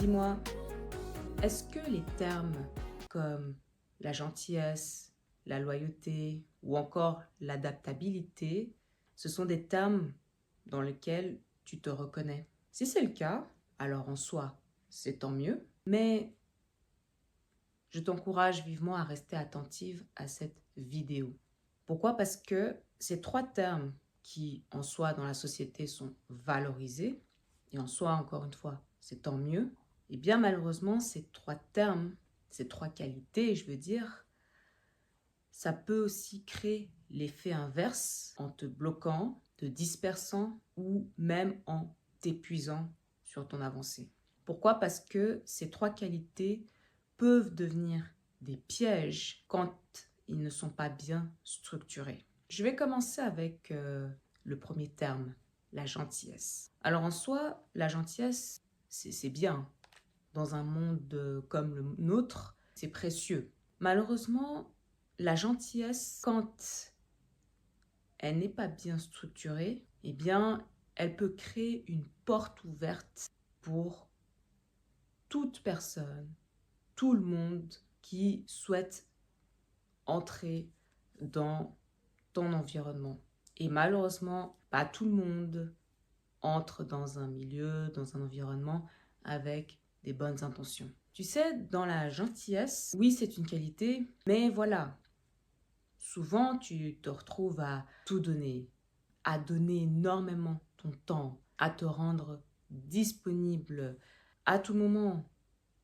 Dis-moi, est-ce que les termes comme la gentillesse, la loyauté ou encore l'adaptabilité, ce sont des termes dans lesquels tu te reconnais? Si c'est le cas, alors en soi, c'est tant mieux, mais je t'encourage vivement à rester attentive à cette vidéo. Pourquoi? Parce que ces trois termes qui, en soi, dans la société, sont valorisés, et en soi, encore une fois, c'est tant mieux, et bien malheureusement, ces trois termes, ces trois qualités, je veux dire, ça peut aussi créer l'effet inverse en te bloquant, te dispersant ou même en t'épuisant sur ton avancée. Pourquoi? Parce que ces trois qualités peuvent devenir des pièges quand ils ne sont pas bien structurés. Je vais commencer avec le premier terme, la gentillesse. Alors en soi, la gentillesse, c'est bien. Dans un monde comme le nôtre, c'est précieux. Malheureusement, la gentillesse, quand elle n'est pas bien structurée, eh bien, elle peut créer une porte ouverte pour toute personne, tout le monde qui souhaite entrer dans ton environnement. Et malheureusement, pas tout le monde entre dans un milieu, dans un environnement avec des bonnes intentions. Tu sais, dans la gentillesse, oui, c'est une qualité, mais voilà, souvent tu te retrouves à tout donner, à donner énormément ton temps, à te rendre disponible à tout moment,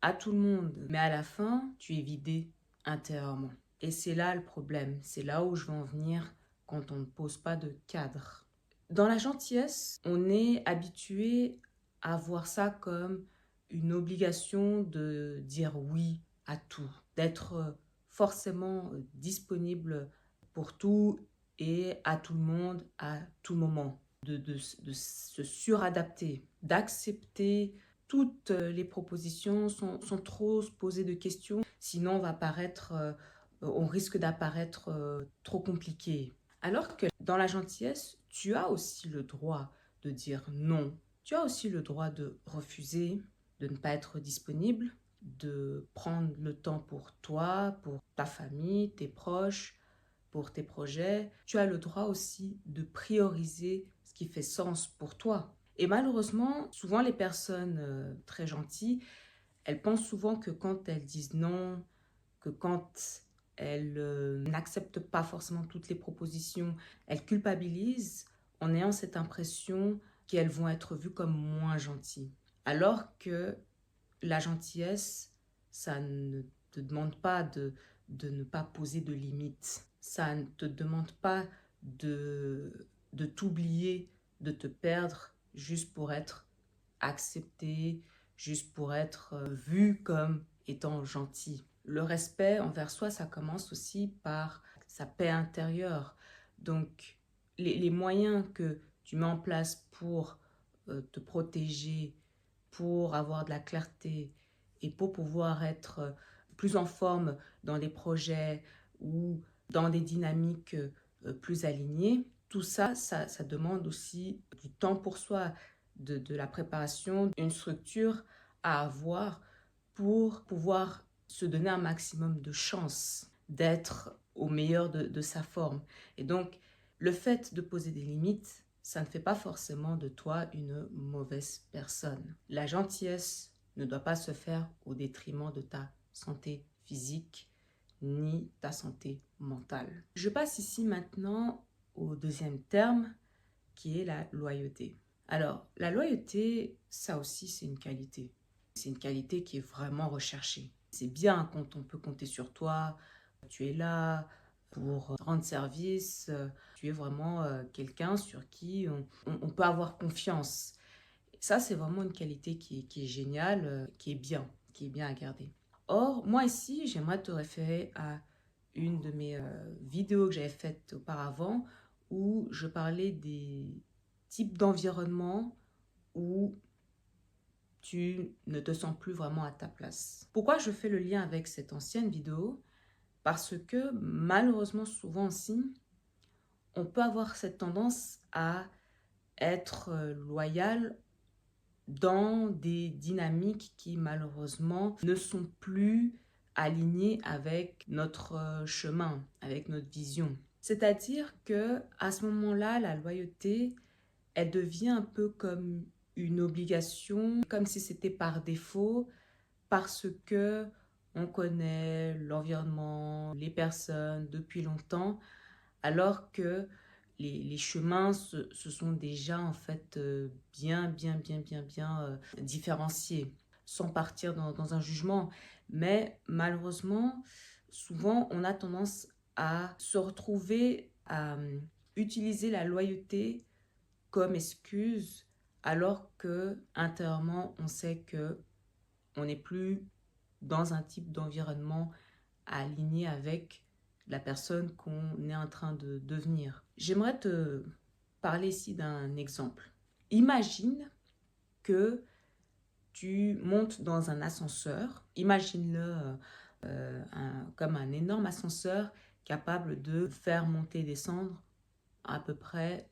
à tout le monde, mais à la fin, tu es vidé intérieurement. Et c'est là le problème, c'est là où je veux en venir quand on ne pose pas de cadre. Dans la gentillesse, on est habitué à voir ça comme une obligation de dire oui à tout, d'être forcément disponible pour tout et à tout le monde à tout moment, de se suradapter, d'accepter toutes les propositions sont trop posées de questions, sinon on risque d'apparaître trop compliqué. Alors que dans la gentillesse, tu as aussi le droit de dire non. Tu as aussi le droit de refuser, de ne pas être disponible, de prendre le temps pour toi, pour ta famille, tes proches, pour tes projets. Tu as le droit aussi de prioriser ce qui fait sens pour toi. Et malheureusement, souvent les personnes très gentilles, elles pensent souvent que quand elles disent non, que quand elles n'acceptent pas forcément toutes les propositions, elles culpabilisent en ayant cette impression qu'elles vont être vues comme moins gentilles. Alors que la gentillesse, ça ne te demande pas de ne pas poser de limites. Ça ne te demande pas de t'oublier, de te perdre juste pour être accepté, juste pour être vu comme étant gentil. Le respect envers soi, ça commence aussi par sa paix intérieure. Donc, les moyens que tu mets en place pour te protéger, pour avoir de la clarté et pour pouvoir être plus en forme dans des projets ou dans des dynamiques plus alignées, tout ça, ça demande aussi du temps pour soi, de la préparation, une structure à avoir pour pouvoir se donner un maximum de chance d'être au meilleur de sa forme. Et donc, le fait de poser des limites, ça ne fait pas forcément de toi une mauvaise personne. La gentillesse ne doit pas se faire au détriment de ta santé physique ni ta santé mentale. Je passe ici maintenant au deuxième terme qui est la loyauté. Alors, la loyauté, ça aussi, c'est une qualité. C'est une qualité qui est vraiment recherchée. C'est bien quand on peut compter sur toi, tu es là pour rendre service, tu es vraiment quelqu'un sur qui on peut avoir confiance. Ça, c'est vraiment une qualité qui est géniale, qui est bien à garder. Or, moi ici, j'aimerais te référer à une de mes vidéos que j'avais faites auparavant où je parlais des types d'environnement où tu ne te sens plus vraiment à ta place. Pourquoi je fais le lien avec cette ancienne vidéo? Parce que malheureusement, souvent aussi, on peut avoir cette tendance à être loyal dans des dynamiques qui malheureusement ne sont plus alignées avec notre chemin, avec notre vision. C'est-à-dire que à ce moment-là, la loyauté, elle devient un peu comme une obligation, comme si c'était par défaut, parce que on connaît l'environnement, les personnes depuis longtemps, alors que les chemins se sont déjà en fait bien différenciés, sans partir dans un jugement. Mais malheureusement, souvent, on a tendance à se retrouver à utiliser la loyauté comme excuse, alors que intérieurement, on sait que on n'est plus dans un type d'environnement aligné avec la personne qu'on est en train de devenir. J'aimerais te parler ici d'un exemple. Imagine que tu montes dans un ascenseur. Imagine-le comme un énorme ascenseur capable de faire monter et descendre à peu près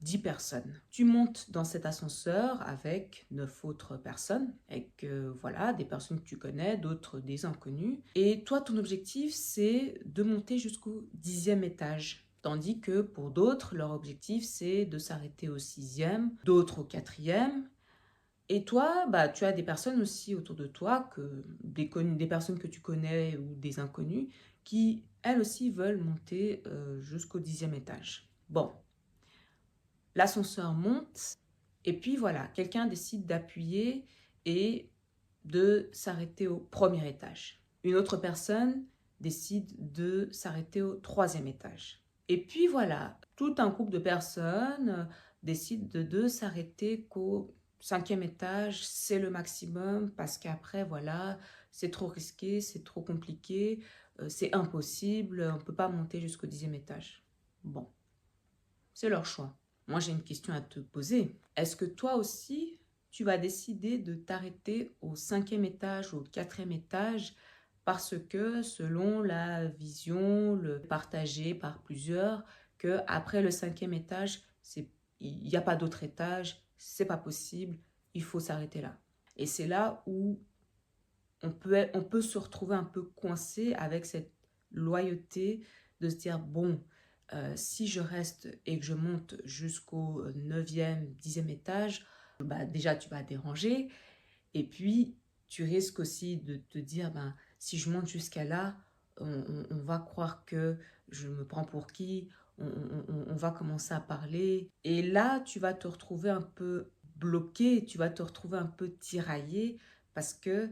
10 personnes. Tu montes dans cet ascenseur avec 9 autres personnes, avec voilà, des personnes que tu connais, d'autres des inconnus. Et toi, ton objectif, c'est de monter jusqu'au 10e étage. Tandis que pour d'autres, leur objectif, c'est de s'arrêter au 6e, d'autres au 4e. Et toi, bah, tu as des personnes aussi autour de toi, des personnes que tu connais ou des inconnus, qui, elles aussi, veulent monter jusqu'au 10e étage. Bon, l'ascenseur monte et puis voilà, quelqu'un décide d'appuyer et de s'arrêter au premier étage. Une autre personne décide de s'arrêter au 3e étage. Et puis voilà, tout un groupe de personnes décide de s'arrêter qu'au 5e étage, c'est le maximum parce qu'après, voilà, c'est trop risqué, c'est trop compliqué, c'est impossible, on ne peut pas monter jusqu'au 10e étage. Bon, c'est leur choix. Moi, j'ai une question à te poser. Est-ce que toi aussi, tu vas décider de t'arrêter au 5e étage ou au 4e étage parce que selon la vision le partagée par plusieurs, que après le 5e étage, il n'y a pas d'autre étage, c'est pas possible, il faut s'arrêter là. Et c'est là où on peut se retrouver un peu coincé avec cette loyauté de se dire, bon, si je reste et que je monte jusqu'au 9e, 10e étage, bah, déjà tu vas déranger. Et puis, tu risques aussi de te dire, ben, si je monte jusqu'à là, on va croire que je me prends pour qui, on va commencer à parler. Et là, tu vas te retrouver un peu bloqué, tu vas te retrouver un peu tiraillé parce que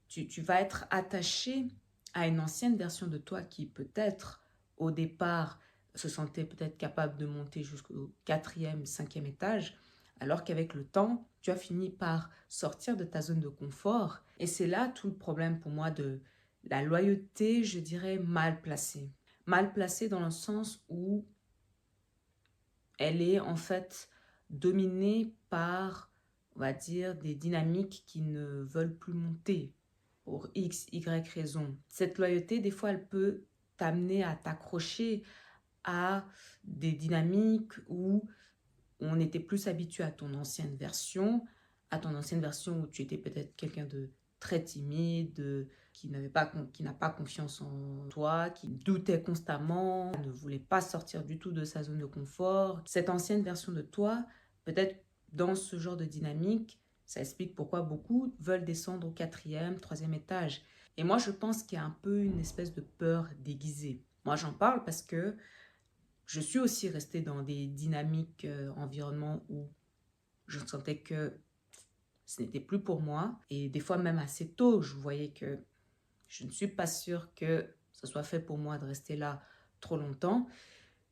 tu vas être attaché à une ancienne version de toi qui peut-être au départ se sentait peut-être capable de monter jusqu'au 4e, 5e étage, alors qu'avec le temps, tu as fini par sortir de ta zone de confort. Et c'est là tout le problème pour moi de la loyauté, je dirais, mal placée. Mal placée dans le sens où elle est en fait dominée par, on va dire, des dynamiques qui ne veulent plus monter pour X, Y raison. Cette loyauté, des fois, elle peut t'amener à t'accrocher à des dynamiques où on était plus habitué à ton ancienne version où tu étais peut-être quelqu'un de très timide, qui n'a pas confiance en toi, qui doutait constamment, ne voulait pas sortir du tout de sa zone de confort. Cette ancienne version de toi, peut-être dans ce genre de dynamique, ça explique pourquoi beaucoup veulent descendre au 4e, 3e étage. Et moi, je pense qu'il y a un peu une espèce de peur déguisée. Moi, j'en parle parce que je suis aussi restée dans des dynamiques environnements où je sentais que ce n'était plus pour moi. Et des fois, même assez tôt, je voyais que je ne suis pas sûre que ce soit fait pour moi de rester là trop longtemps.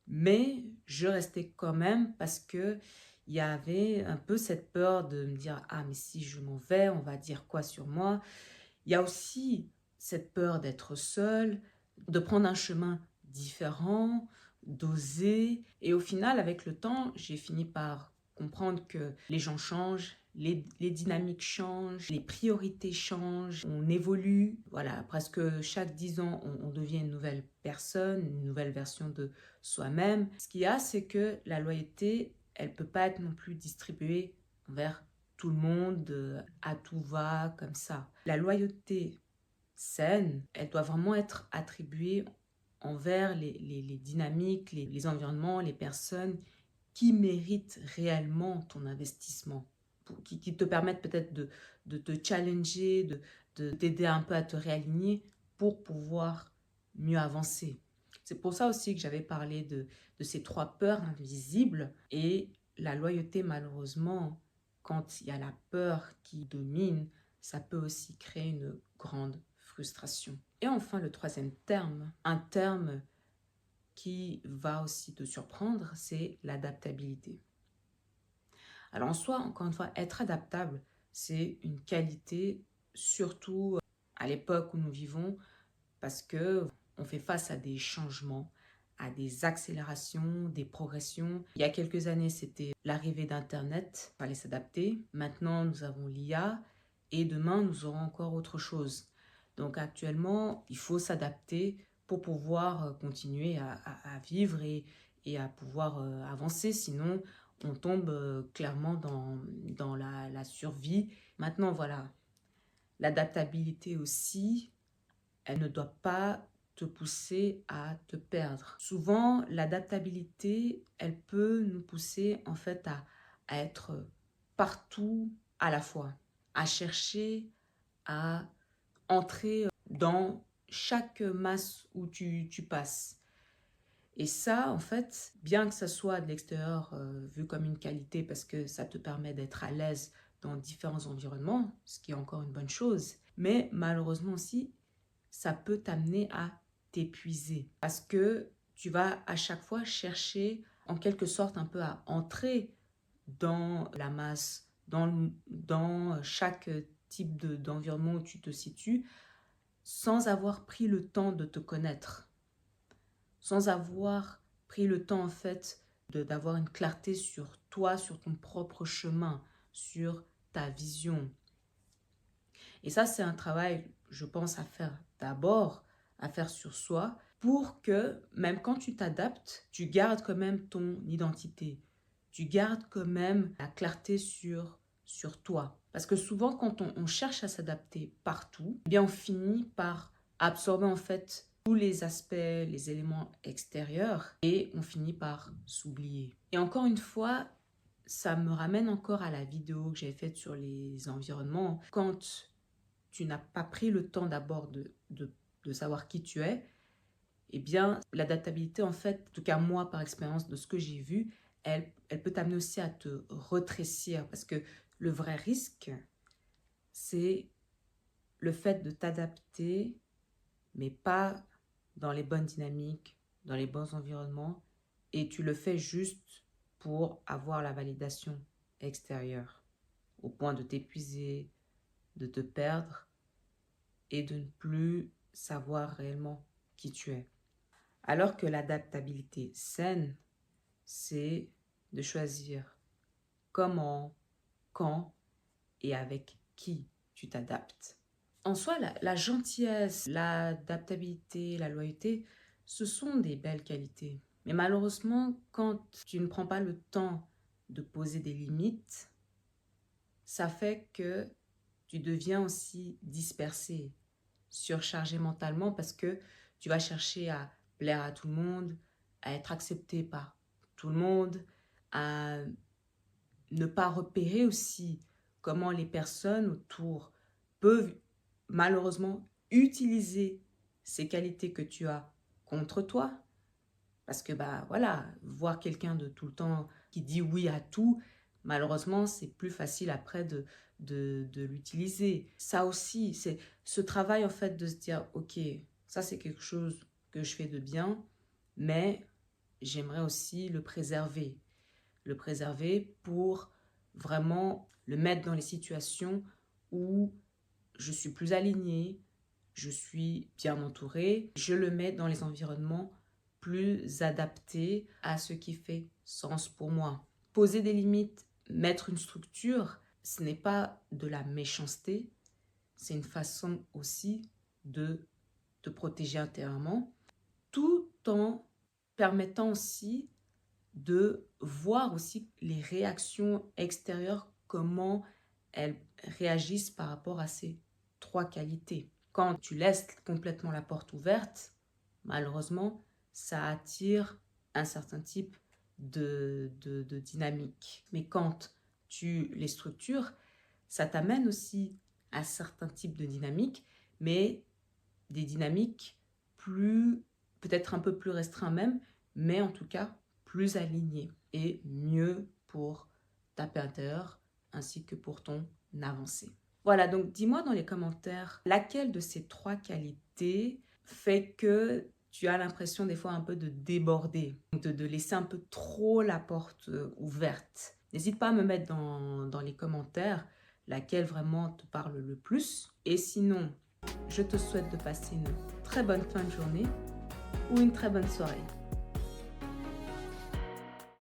Mais je restais quand même parce que il y avait un peu cette peur de me dire, ah, mais si je m'en vais, on va dire quoi sur moi? Il y a aussi cette peur d'être seule, de prendre un chemin différent, d'oser. Et au final, avec le temps, j'ai fini par comprendre que les gens changent, les dynamiques changent, les priorités changent, on évolue. Voilà, presque chaque 10 ans, on devient une nouvelle personne, une nouvelle version de soi-même. Ce qu'il y a, c'est que la loyauté, elle ne peut pas être non plus distribuée envers tout le monde à tout va comme ça. La loyauté saine, elle doit vraiment être attribuée envers les dynamiques, les environnements, les personnes qui méritent réellement ton investissement, qui te permettent peut-être de te challenger, de t'aider un peu à te réaligner pour pouvoir mieux avancer. C'est pour ça aussi que j'avais parlé de ces 3 peurs invisibles et la loyauté, malheureusement, quand il y a la peur qui domine, ça peut aussi créer une grande frustration. Et enfin, le 3e terme, un terme qui va aussi te surprendre, c'est l'adaptabilité. Alors en soi, encore une fois, être adaptable, c'est une qualité, surtout à l'époque où nous vivons, parce que on fait face à des changements, à des accélérations, des progressions. Il y a quelques années, c'était l'arrivée d'Internet, il fallait s'adapter. Maintenant, nous avons l'IA et demain, nous aurons encore autre chose. Donc actuellement, il faut s'adapter pour pouvoir continuer à vivre et à pouvoir avancer. Sinon, on tombe clairement dans la survie. Maintenant, voilà, l'adaptabilité aussi, elle ne doit pas te pousser à te perdre. Souvent, l'adaptabilité, elle peut nous pousser en fait à être partout à la fois, à chercher à entrer dans chaque masse où tu passes. Et ça, en fait, bien que ça soit de l'extérieur vu comme une qualité parce que ça te permet d'être à l'aise dans différents environnements, ce qui est encore une bonne chose, mais malheureusement aussi, ça peut t'amener à t'épuiser parce que tu vas à chaque fois chercher en quelque sorte un peu à entrer dans la masse, dans chaque type d'environnement où tu te situes, sans avoir pris le temps de te connaître, sans avoir pris le temps en fait d'avoir une clarté sur toi, sur ton propre chemin, sur ta vision. Et ça, c'est un travail, je pense, à faire d'abord, à faire sur soi, pour que même quand tu t'adaptes, tu gardes quand même ton identité. Tu gardes quand même la clarté sur toi. Parce que souvent, quand on cherche à s'adapter partout, eh bien, on finit par absorber en fait tous les aspects, les éléments extérieurs et on finit par s'oublier. Et encore une fois, ça me ramène encore à la vidéo que j'avais faite sur les environnements. Quand tu n'as pas pris le temps d'abord de savoir qui tu es, eh bien, l'adaptabilité, en fait, en tout cas moi, par expérience de ce que j'ai vu, elle peut t'amener aussi à te retrécir parce que le vrai risque, c'est le fait de t'adapter, mais pas dans les bonnes dynamiques, dans les bons environnements, et tu le fais juste pour avoir la validation extérieure, au point de t'épuiser, de te perdre et de ne plus savoir réellement qui tu es. Alors que l'adaptabilité saine, c'est de choisir comment, quand et avec qui tu t'adaptes. En soi, la gentillesse, l'adaptabilité, la loyauté, ce sont des belles qualités. Mais malheureusement, quand tu ne prends pas le temps de poser des limites, ça fait que tu deviens aussi dispersé, surchargé mentalement parce que tu vas chercher à plaire à tout le monde, à être accepté par tout le monde, à ne pas repérer aussi comment les personnes autour peuvent malheureusement utiliser ces qualités que tu as contre toi. Parce que bah voilà, voir quelqu'un de tout le temps qui dit oui à tout, malheureusement, c'est plus facile après de l'utiliser. Ça aussi, c'est ce travail en fait de se dire, ok, ça c'est quelque chose que je fais de bien, mais j'aimerais aussi le préserver. Le préserver pour vraiment le mettre dans les situations où je suis plus alignée, je suis bien entourée, je le mets dans les environnements plus adaptés à ce qui fait sens pour moi. Poser des limites, mettre une structure, ce n'est pas de la méchanceté, c'est une façon aussi de te protéger intérieurement, tout en permettant aussi de voir aussi les réactions extérieures, comment elles réagissent par rapport à ces trois qualités. Quand tu laisses complètement la porte ouverte, malheureusement, ça attire un certain type de dynamique. Mais quand tu les structures, ça t'amène aussi à certains types de dynamiques, mais des dynamiques peut-être un peu plus restreintes même, mais en tout cas plus alignées et mieux pour ta paix intérieure ainsi que pour ton avancée. Voilà, donc dis-moi dans les commentaires laquelle de ces trois qualités fait que tu as l'impression des fois un peu de déborder, de laisser un peu trop la porte ouverte. N'hésite pas à me mettre dans les commentaires laquelle vraiment te parle le plus. Et sinon, je te souhaite de passer une très bonne fin de journée ou une très bonne soirée.